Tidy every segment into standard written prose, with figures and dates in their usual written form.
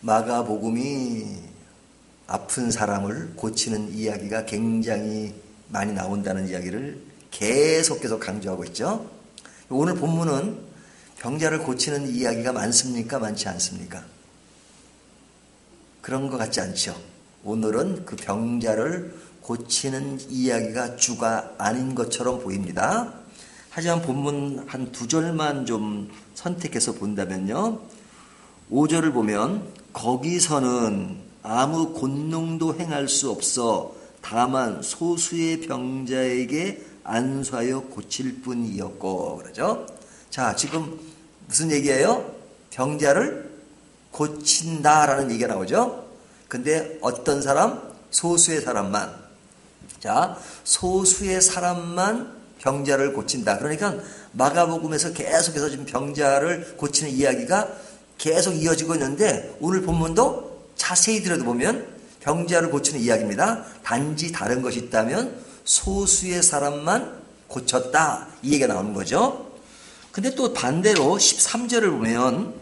마가복음이 아픈 사람을 고치는 이야기가 굉장히 많이 나온다는 이야기를 계속 강조하고 있죠. 오늘 본문은 병자를 고치는 이야기가 많습니까? 많지 않습니까? 그런 것 같지 않죠. 오늘은 그 병자를 고치는 이야기가 주가 아닌 것처럼 보입니다. 하지만 본문 한 두 절만 좀 선택해서 본다면요. 5절을 보면 거기서는 아무 권능도 행할 수 없어 다만 소수의 병자에게 안수하여 고칠 뿐이었고 그러죠. 자, 지금 무슨 얘기예요? 병자를 고친다라는 얘기가 나오죠. 근데 어떤 사람? 소수의 사람만. 자, 소수의 사람만 병자를 고친다. 그러니까 마가복음에서 계속해서 지금 병자를 고치는 이야기가 계속 이어지고 있는데 오늘 본문도 자세히 들여다보면 병자를 고치는 이야기입니다. 단지 다른 것이 있다면 소수의 사람만 고쳤다. 이 얘기가 나오는 거죠. 근데 또 반대로 13절을 보면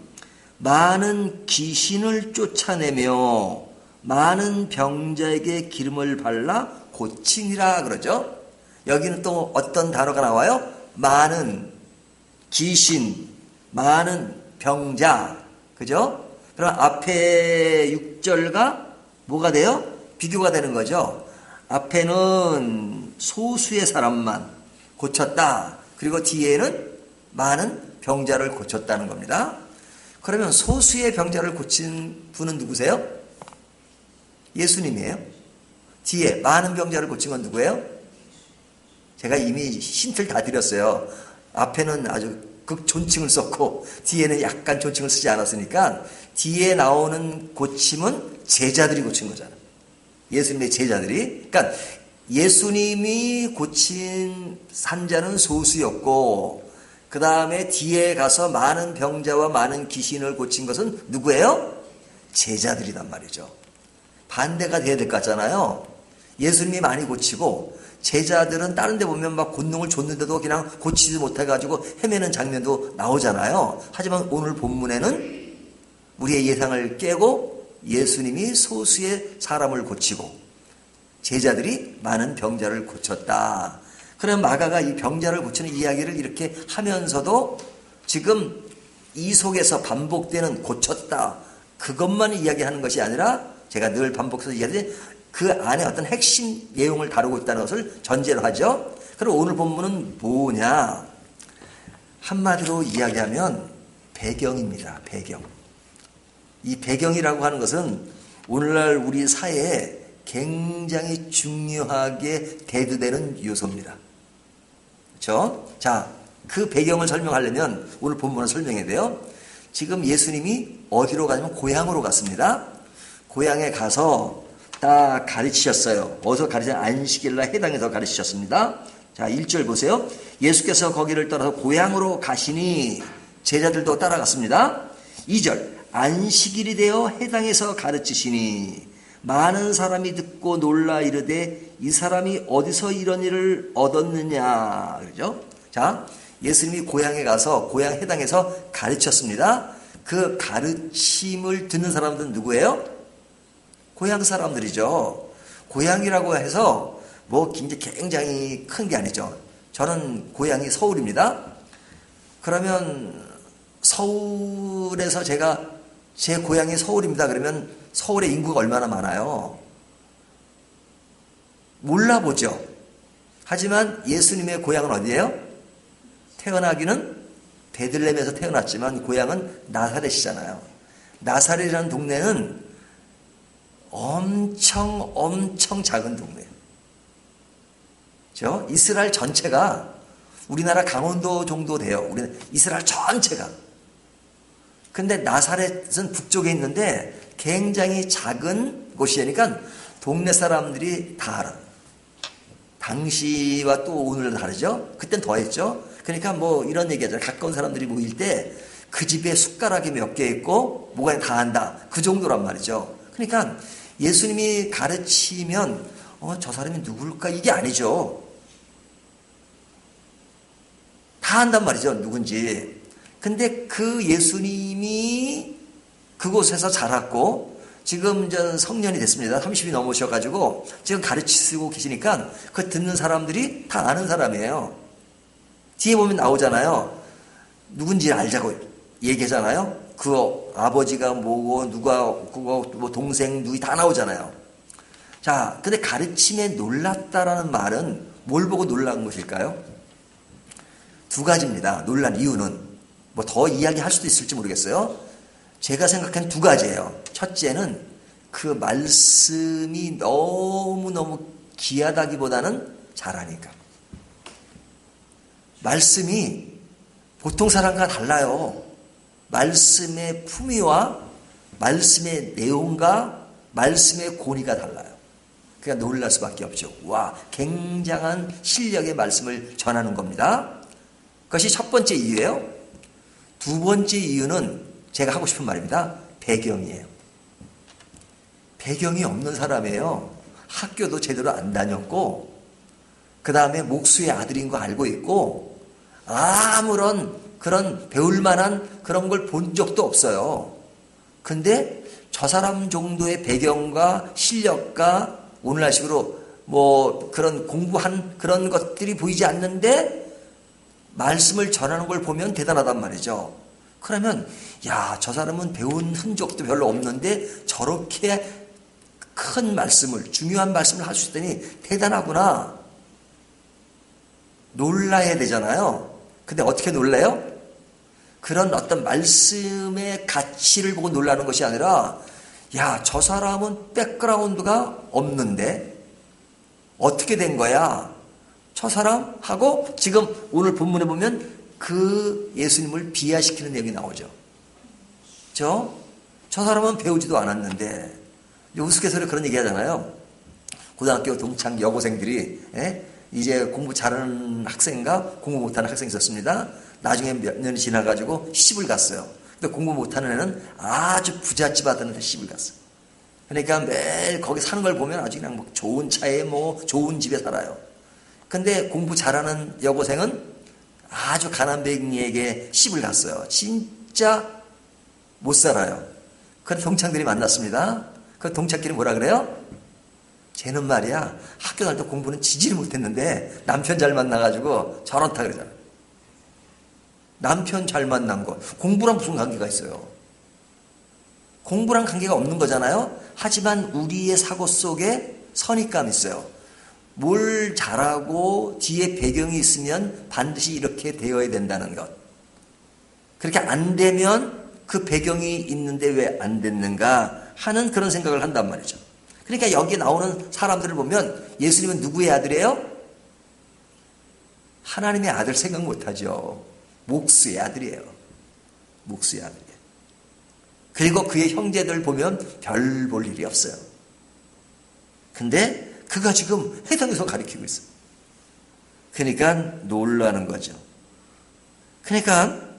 많은 귀신을 쫓아내며 많은 병자에게 기름을 발라 고치니라 그러죠. 여기는 또 어떤 단어가 나와요? 많은 귀신, 많은 병자. 그죠? 그럼 앞에 6절과 뭐가 돼요? 비교가 되는 거죠. 앞에는 소수의 사람만 고쳤다. 그리고 뒤에는 많은 병자를 고쳤다는 겁니다. 그러면 소수의 병자를 고친 분은 누구세요? 예수님이에요. 뒤에 많은 병자를 고친 건 누구예요? 제가 이미 힌트를 다 드렸어요. 앞에는 아주 극존칭을 썼고 뒤에는 약간 존칭을 쓰지 않았으니까 뒤에 나오는 고침은 제자들이 고친 거잖아요. 예수님의 제자들이. 그러니까 예수님이 고친 산자는 소수였고 그 다음에 뒤에 가서 많은 병자와 많은 귀신을 고친 것은 누구예요? 제자들이란 말이죠. 반대가 돼야 될 것 같잖아요. 예수님이 많이 고치고 제자들은 다른 데 보면 막 권능을 줬는데도 그냥 고치지 못해가지고 헤매는 장면도 나오잖아요. 하지만 오늘 본문에는 우리의 예상을 깨고 예수님이 소수의 사람을 고치고 제자들이 많은 병자를 고쳤다. 그럼 마가가 이 병자를 고치는 이야기를 이렇게 하면서도 지금 이 속에서 반복되는 고쳤다. 그것만 이야기하는 것이 아니라 제가 늘 반복해서 이야기하듯이 그 안에 어떤 핵심 내용을 다루고 있다는 것을 전제로 하죠. 그럼 오늘 본문은 뭐냐? 한마디로 이야기하면 배경입니다. 배경. 이 배경이라고 하는 것은 오늘날 우리 사회에 굉장히 중요하게 대두되는 요소입니다. 그렇죠? 자, 그 배경을 설명하려면 오늘 본문을 설명해야 돼요. 지금 예수님이 어디로 가냐면 고향으로 갔습니다. 고향에 가서 다 가르치셨어요. 어디서 가르치냐? 안식일날 해당해서 가르치셨습니다. 자, 1절 보세요. 예수께서 거기를 떠나서 고향으로 가시니 제자들도 따라갔습니다. 2절 안식일이 되어 해당에서 가르치시니 많은 사람이 듣고 놀라 이르되 이 사람이 어디서 이런 일을 얻었느냐. 그러죠? 자, 예수님이 고향에 가서 고향 해당에서 가르쳤습니다. 그 가르침을 듣는 사람들은 누구예요? 고향 사람들이죠. 고향이라고 해서 뭐 굉장히 큰 게 아니죠. 저는 고향이 서울입니다. 그러면 서울에서 제가 제 고향이 서울입니다. 그러면 서울의 인구가 얼마나 많아요? 몰라보죠. 하지만 예수님의 고향은 어디예요? 태어나기는 베들레헴에서 태어났지만 고향은 나사렛이잖아요. 나사렛이라는 동네는 엄청 작은 동네예요. 그렇죠? 이스라엘 전체가 우리나라 강원도 정도 돼요. 이스라엘 전체가. 근데 나사렛은 북쪽에 있는데 굉장히 작은 곳이니까 동네 사람들이 다 알아. 당시와 또 오늘은 다르죠? 그땐 더했죠? 그러니까 뭐 이런 얘기 하잖아요. 가까운 사람들이 모일 때 그 집에 숟가락이 몇 개 있고 뭐가 다 한다. 그 정도란 말이죠. 그러니까 예수님이 가르치면 저 사람이 누굴까? 이게 아니죠. 다 한단 말이죠. 누군지. 근데 그 예수님이 그곳에서 자랐고 지금 전 성년이 됐습니다. 30이 넘으셔가지고 지금 가르치고 계시니까 그 듣는 사람들이 다 아는 사람이에요. 뒤에 보면 나오잖아요. 누군지 알자고 얘기하잖아요. 그 아버지가 뭐고 누가 그거 뭐 동생 누이 다 나오잖아요. 자, 근데 가르침에 놀랐다라는 말은 뭘 보고 놀란 것일까요? 두 가지입니다. 놀란 이유는 뭐 더 이야기할 수도 있을지 모르겠어요. 제가 생각한 두 가지예요. 첫째는 그 말씀이 너무너무 귀하다기보다는 잘하니까. 말씀이 보통 사람과 달라요. 말씀의 품위와 말씀의 내용과 말씀의 고리가 달라요. 그러니까 놀랄 수밖에 없죠. 와, 굉장한 실력의 말씀을 전하는 겁니다. 그것이 첫 번째 이유예요. 두 번째 이유는 제가 하고 싶은 말입니다. 배경이에요. 배경이 없는 사람이에요. 학교도 제대로 안 다녔고 그 다음에 목수의 아들인 거 알고 있고 아무런 그런 배울 만한 그런 걸 본 적도 없어요. 근데 저 사람 정도의 배경과 실력과 오늘날식으로 뭐 그런 공부한 그런 것들이 보이지 않는데 말씀을 전하는 걸 보면 대단하단 말이죠. 그러면 야, 저 사람은 배운 흔적도 별로 없는데 저렇게 큰 말씀을 중요한 말씀을 할 수 있다니 대단하구나. 놀라야 되잖아요. 근데 어떻게 놀라요? 그런 어떤 말씀의 가치를 보고 놀라는 것이 아니라 야, 저 사람은 백그라운드가 없는데 어떻게 된 거야? 저 사람하고 지금 오늘 본문에 보면 그 예수님을 비하시키는 내용이 나오죠. 저 사람은 배우지도 않았는데 우스갯소리로 그런 얘기 하잖아요. 고등학교 동창 여고생들이 이제 공부 잘하는 학생과 공부 못하는 학생이 있었습니다. 나중에 몇 년이 지나가지고 시집을 갔어요. 근데 공부 못하는 애는 아주 부잣집 아들한테 시집을 갔어요. 그러니까 매일 거기 사는 걸 보면 아주 그냥 뭐 좋은 차에 뭐 좋은 집에 살아요. 근데 공부 잘하는 여고생은 아주 가난뱅이에게 시집을 갔어요. 진짜 못 살아요. 그래서 동창들이 만났습니다. 그 동창끼리 뭐라 그래요? 쟤는 말이야 학교 다닐 때 공부는 지지를 못했는데 남편 잘 만나가지고 저렇다 그러잖아요. 남편 잘 만난 거 공부랑 무슨 관계가 있어요? 공부랑 관계가 없는 거잖아요. 하지만 우리의 사고 속에 선입감이 있어요. 뭘 잘하고 뒤에 배경이 있으면 반드시 이렇게 되어야 된다는 것. 그렇게 안 되면 그 배경이 있는데 왜 안 됐는가 하는 그런 생각을 한단 말이죠. 그러니까 여기 나오는 사람들을 보면 예수님은 누구의 아들이에요? 하나님의 아들 생각 못하죠. 목수의 아들이에요. 목수의 아들이에요. 그리고 그의 형제들 보면 별 볼 일이 없어요. 근데 그가 지금 해당에서 가리키고 있어요. 그러니까 놀라는 거죠. 그러니까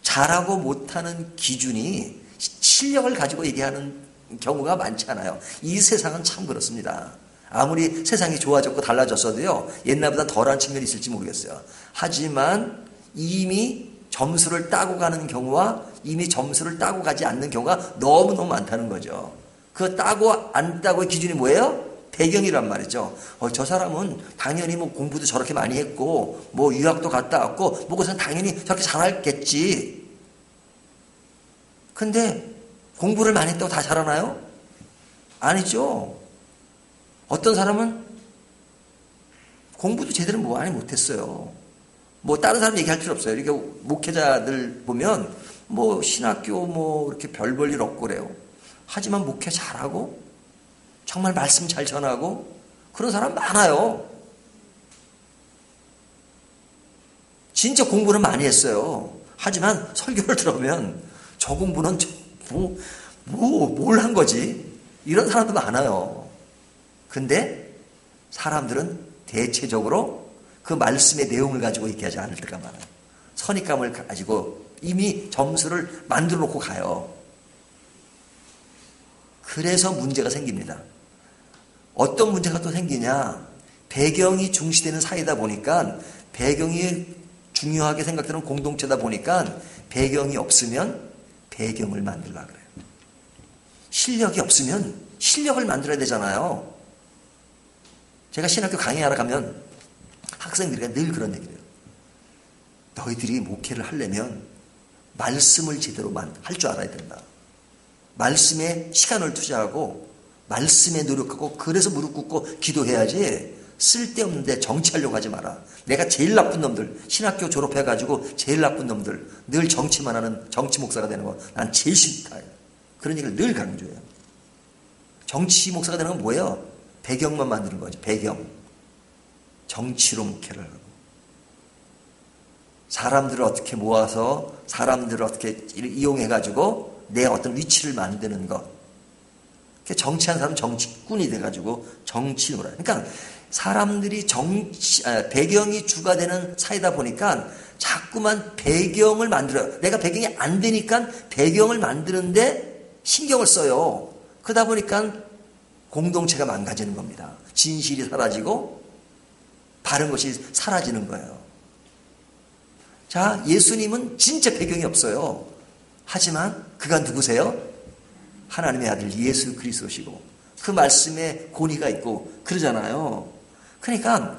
잘하고 못하는 기준이 실력을 가지고 얘기하는 경우가 많지 않아요. 이 세상은 참 그렇습니다. 아무리 세상이 좋아졌고 달라졌어도요, 옛날보다 덜한 측면이 있을지 모르겠어요. 하지만 이미 점수를 따고 가는 경우와 이미 점수를 따고 가지 않는 경우가 너무너무 많다는 거죠. 그 따고 안 따고의 기준이 뭐예요? 배경이란 말이죠. 저 사람은 당연히 뭐 공부도 저렇게 많이 했고 뭐 유학도 갔다 왔고 뭐 그것은 당연히 저렇게 잘했겠지. 근데 공부를 많이 했다고 다 잘하나요? 아니죠. 어떤 사람은 공부도 제대로 뭐 많이 못했어요. 뭐 다른 사람 얘기할 필요 없어요. 이렇게 목회자들 보면 뭐 신학교 뭐 이렇게 별 볼 일 없고 그래요. 하지만 목회 잘하고 정말 말씀 잘 전하고 그런 사람 많아요. 진짜 공부는 많이 했어요. 하지만 설교를 들으면 저 공부는 뭘 한 거지? 이런 사람도 많아요. 근데 사람들은 대체적으로 그 말씀의 내용을 가지고 얘기하지 않을 때가 많아요. 선입감을 가지고 이미 점수를 만들어 놓고 가요. 그래서 문제가 생깁니다. 어떤 문제가 또 생기냐? 배경이 중시되는 사이다 보니까 배경이 중요하게 생각되는 공동체다 보니까 배경이 없으면 배경을 만들려고 그래요. 실력이 없으면 실력을 만들어야 되잖아요. 제가 신학교 강의하러 가면 학생들이 늘 그런 얘기를 해요. 너희들이 목회를 하려면 말씀을 제대로 할 줄 알아야 된다. 말씀에 시간을 투자하고 말씀에 노력하고 그래서 무릎 꿇고 기도해야지 쓸데없는데 정치하려고 하지 마라. 내가 제일 나쁜 놈들, 신학교 졸업해가지고 제일 나쁜 놈들, 늘 정치만 하는 정치 목사가 되는 거 난 제일 싫다. 그런 얘기를 늘 강조해요. 정치 목사가 되는 건 뭐예요? 배경만 만드는 거죠. 배경. 정치로 목회를 하고. 사람들을 어떻게 모아서 사람들을 어떻게 이용해가지고 내 어떤 위치를 만드는 것. 정치하는 사람은 정치꾼이 돼가지고 정치를 해요. 그러니까 사람들이 배경이 주가 되는 사회다 보니까 자꾸만 배경을 만들어요. 내가 배경이 안 되니까 배경을 만드는데 신경을 써요. 그러다 보니까 공동체가 망가지는 겁니다. 진실이 사라지고 바른 것이 사라지는 거예요. 자, 예수님은 진짜 배경이 없어요. 하지만 그가 누구세요? 하나님의 아들 예수 그리스도시고 그 말씀에 권위가 있고 그러잖아요. 그러니까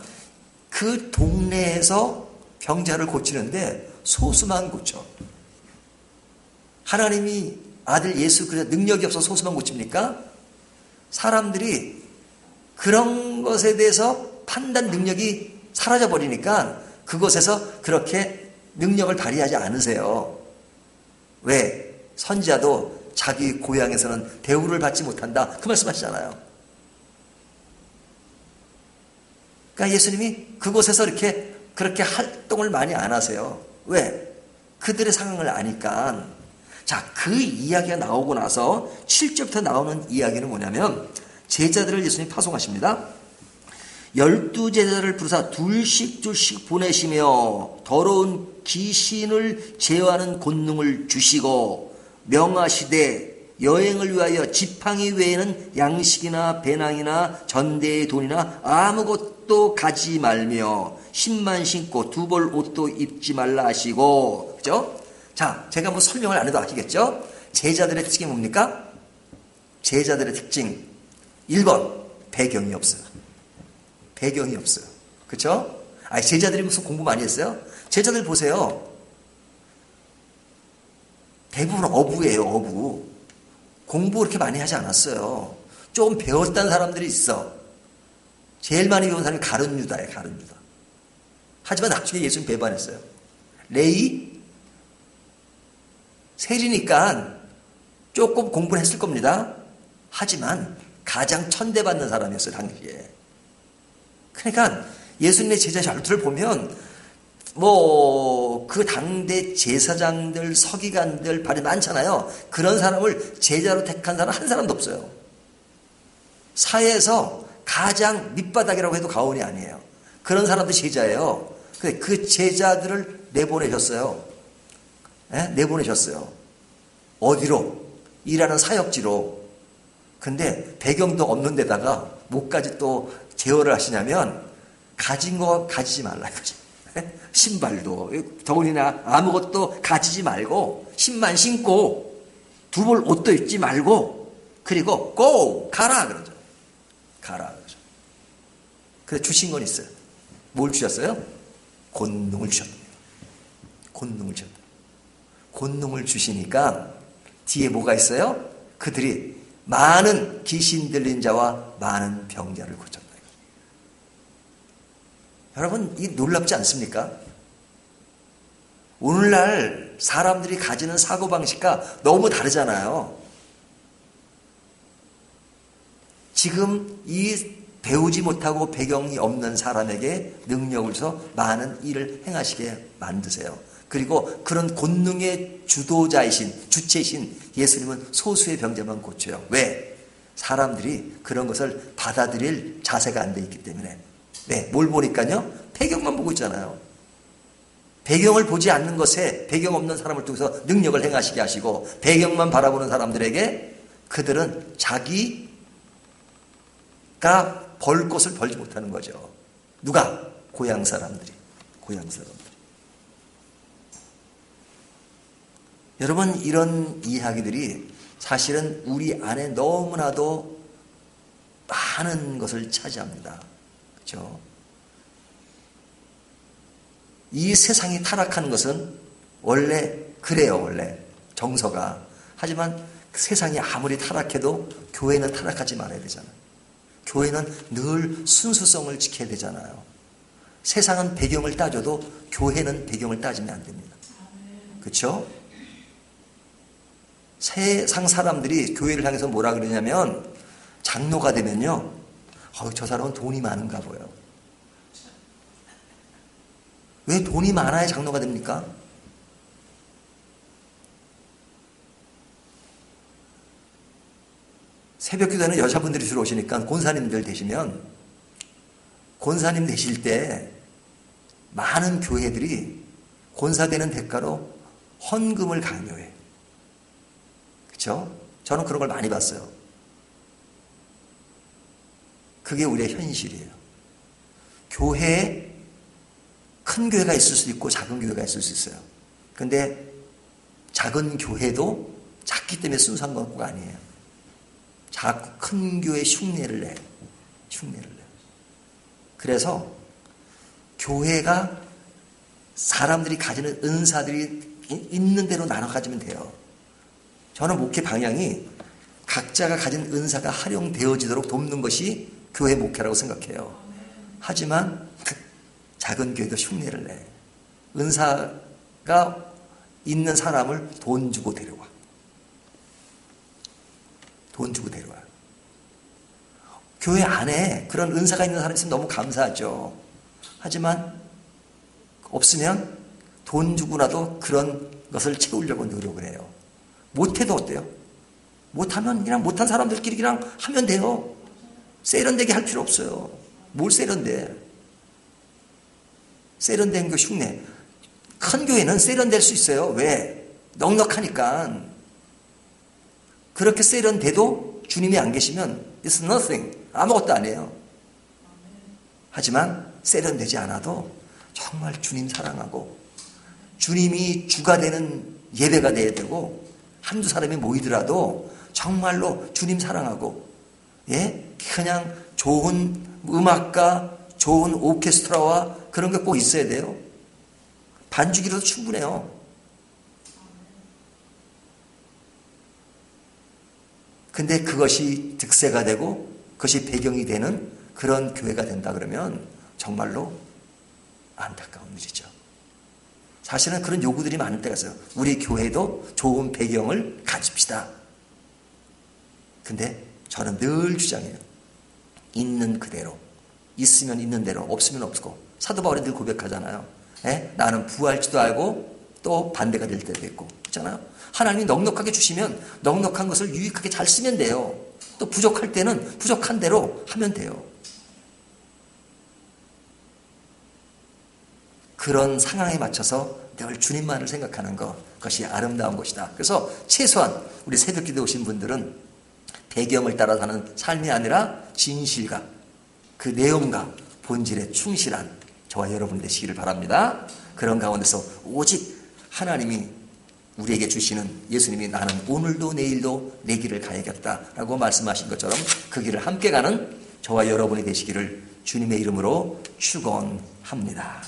그 동네에서 병자를 고치는데 소수만 고쳐. 하나님이 아들 예수 그리스도 능력이 없어서 소수만 고칩니까? 사람들이 그런 것에 대해서 판단 능력이 사라져버리니까 그곳에서 그렇게 능력을 발휘하지 않으세요. 왜? 선지자도 자기 고향에서는 대우를 받지 못한다. 그 말씀 하시잖아요. 그러니까 예수님이 그곳에서 그렇게 활동을 많이 안 하세요. 왜? 그들의 상황을 아니까. 자, 그 이야기가 나오고 나서 7절부터 나오는 이야기는 뭐냐면 제자들을 예수님이 파송하십니다. 12제자를 부르사 둘씩 보내시며 더러운 귀신을 제어하는 권능을 주시고 명하시되 여행을 위하여 지팡이 외에는 양식이나 배낭이나 전대의 돈이나 아무것도 가지 말며 신만 신고 두 벌 옷도 입지 말라 하시고. 그죠? 자, 제가 뭐 설명을 안 해도 아시겠죠? 제자들의 특징이 뭡니까? 제자들의 특징 1번 배경이 없어요. 배경이 없어요. 그렇죠? 제자들이 무슨 공부 많이 했어요? 제자들 보세요. 대부분 어부예요. 어부. 공부 그렇게 많이 하지 않았어요. 좀 배웠다는 사람들이 있어. 제일 많이 배운 사람이 가룟 유다예요. 가룟 유다. 하지만 나중에 예수님 배반했어요. 레위 세리니까 조금 공부를 했을 겁니다. 하지만 가장 천대받는 사람이었어요. 당시에. 그러니까 예수님의 제자 잘투를 보면 그 당대 제사장들, 서기관들 발이 많잖아요. 그런 사람을 제자로 택한 사람 한 사람도 없어요. 사회에서 가장 밑바닥이라고 해도 과언이 아니에요. 그런 사람들이 제자예요. 그 제자들을 내보내셨어요. 내보내셨어요. 어디로? 일하는 사역지로. 근데 배경도 없는 데다가 뭐까지 또 제어를 하시냐면 가진 거 가지지 말라 이거죠. 신발도 더군이나 아무것도 가지지 말고 신만 신고 두 벌 옷도 입지 말고 그리고 고 가라 그러죠. 가라 그러죠. 그래서 주신 건 있어요. 뭘 주셨어요? 권능을 주셨다. 권능을 주셨다. 권능을 주시니까 뒤에 뭐가 있어요? 그들이 많은 귀신 들린 자와 많은 병자를 고쳤다. 여러분, 이 놀랍지 않습니까? 오늘날 사람들이 가지는 사고방식과 너무 다르잖아요. 지금 이 배우지 못하고 배경이 없는 사람에게 능력을 줘서 많은 일을 행하시게 만드세요. 그리고 그런 권능의 주도자이신, 주체이신 예수님은 소수의 병자만 고쳐요. 왜? 사람들이 그런 것을 받아들일 자세가 안 돼 있기 때문에. 네, 뭘 보니까요? 배경만 보고 있잖아요. 배경을 보지 않는 것에 배경 없는 사람을 통해서 능력을 행하시게 하시고 배경만 바라보는 사람들에게 그들은 자기가 벌 것을 벌지 못하는 거죠. 누가? 고향 사람들이. 고향 사람들. 여러분, 이런 이야기들이 사실은 우리 안에 너무나도 많은 것을 차지합니다. 그렇죠? 이 세상이 타락한 것은 원래 그래요. 원래 정서가. 하지만 세상이 아무리 타락해도 교회는 타락하지 말아야 되잖아요. 교회는 늘 순수성을 지켜야 되잖아요. 세상은 배경을 따져도 교회는 배경을 따지면 안 됩니다. 그렇죠? 세상 사람들이 교회를 향해서 뭐라 그러냐면 장로가 되면요, 저 사람은 돈이 많은가 봐요. 왜 돈이 많아야 장로가 됩니까? 새벽기도는 여자분들이 주로 오시니까 권사님들 되시면, 권사님 되실 때 많은 교회들이 권사 되는 대가로 헌금을 강요해요. 그렇죠? 저는 그런 걸 많이 봤어요. 그게 우리의 현실이에요. 교회에 큰 교회가 있을 수 있고 작은 교회가 있을 수 있어요. 근데 작은 교회도 작기 때문에 순수한 것가 아니에요. 자꾸 큰 교회 흉내를 내요. 흉내를 내요. 그래서 교회가 사람들이 가지는 은사들이 있는 대로 나눠 가지면 돼요. 저는 목회 방향이 각자가 가진 은사가 활용되어지도록 돕는 것이 교회 목회라고 생각해요. 하지만 작은 교회도 흉내를 내. 은사가 있는 사람을 돈 주고 데려와. 돈 주고 데려와. 교회 안에 그런 은사가 있는 사람이 있으면 너무 감사하죠. 하지만 없으면 돈 주고라도 그런 것을 채우려고 노력을 해요. 못해도 어때요? 못하면 그냥 못한 사람들끼리 그냥 하면 돼요. 세련되게 할 필요 없어요. 뭘 세련돼? 세련된 거 흉내. 큰 교회는 세련될 수 있어요. 왜? 넉넉하니까. 그렇게 세련돼도 주님이 안 계시면 it's nothing. 아무것도 아니에요. 하지만 세련되지 않아도 정말 주님 사랑하고 주님이 주가 되는 예배가 돼야 되고 한두 사람이 모이더라도 정말로 주님 사랑하고, 예? 그냥 좋은 음악가, 좋은 오케스트라와 그런 게 꼭 있어야 돼요. 반주기로도 충분해요. 근데 그것이 득세가 되고 그것이 배경이 되는 그런 교회가 된다 그러면 정말로 안타까운 일이죠. 사실은 그런 요구들이 많을 때가 있어요. 우리 교회도 좋은 배경을 가집시다. 근데 저는 늘 주장해요. 있는 그대로. 있으면 있는 대로, 없으면 없고. 사도 바울이 늘 고백하잖아요. 에? 나는 부활지도 알고 또 반대가 될 때도 있고. 그렇잖아요. 하나님이 넉넉하게 주시면 넉넉한 것을 유익하게 잘 쓰면 돼요. 또 부족할 때는 부족한 대로 하면 돼요. 그런 상황에 맞춰서 늘 주님만을 생각하는 것, 그것이 아름다운 것이다. 그래서 최소한 우리 새벽기도 오신 분들은 배경을 따라 사는 삶이 아니라 진실과 그 내용과 본질에 충실한 저와 여러분 되시기를 바랍니다. 그런 가운데서 오직 하나님이 우리에게 주시는, 예수님이 나는 오늘도 내일도 내 길을 가야겠다라고 말씀하신 것처럼 그 길을 함께 가는 저와 여러분이 되시기를 주님의 이름으로 축원합니다.